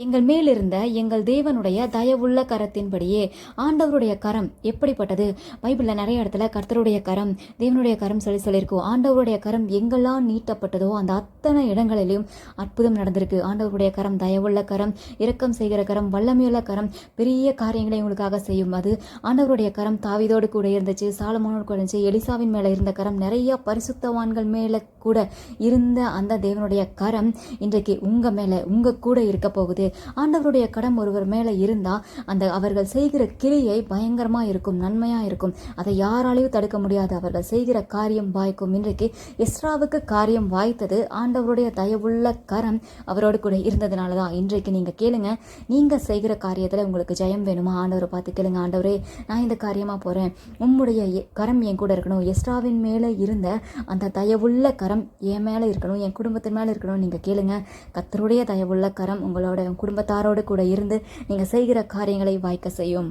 எங்கள் மேலிருந்த எங்கள் தேவனுடைய தயவுள்ள கரத்தின்படியே. ஆண்டவருடைய கரம் எப்படிப்பட்டது? பைபிளில் நிறைய இடத்துல கர்த்தருடைய கரம், தேவனுடைய கரம் சொல்லியிருக்கோம். ஆண்டவருடைய கரம் எங்கெல்லாம் நீட்டப்பட்டதோ அந்த அத்தனை இடங்களிலும் அற்புதம் நடந்திருக்கு. ஆண்டவருடைய கரம் தயவுள்ள கரம், இரக்கம் செய்கிற கரம், வல்லமையுள்ள கரம், பெரிய காரியங்களை உங்களுக்காக செய்யும். அது ஆண்டவருடைய கரம் தாவீதோடு கூட இருந்துச்சு, சாலமோனோடு கூட இருந்துச்சு, எலிசாவின் மேலே இருந்த கரம், நிறைய பரிசுத்தவான்கள் மேலே கூட இருந்த அந்த தேவனுடைய கரம் இன்றைக்கு உங்கள் மேலே உங்கள் கூட இருக்க போகுது. ஆண்டவருடைய கரம் ஒருவர் மேலே இருந்தால் அந்த அவர்கள் செய்கிற கிரியை பயங்கரமாக இருக்கும், நன்மையாக இருக்கும். அதை யாராலையும் தடுக்க முடியாது. அவர்கள் செய்கிற காரியம் வாய்க்கும். இன்றைக்கு எஸ்ராவுக்கு காரியம் வாய்த்தது ஆண்டவருடைய தயவுள்ள கரம் அவரோடு கூட இருந்ததுனால தான். இன்றைக்கு நீங்கள் கேளுங்க, நீங்கள் செய்கிற காரியத்தில் உங்களுக்கு ஜெயம் வேணுமா? ஆண்டவரை பார்த்து கேளுங்க, ஆண்டவரே நான் இந்த காரியமாக போகிறேன், உம்முடைய கரம் என் கூட இருக்கணும். எஸ்ராவின் மேலே இருந்த அந்த தயவுள்ள கரம் என் மேலே இருக்கணும், என் குடும்பத்தின் மேலே இருக்கணும். நீங்கள் கேளுங்க, கர்த்தருடைய தயவுள்ள கரம் உங்களோட குடும்பத்தாரோடு கூட இருந்து நீங்கள் செய்கிற காரியங்களை வாய்க்க செய்யும்.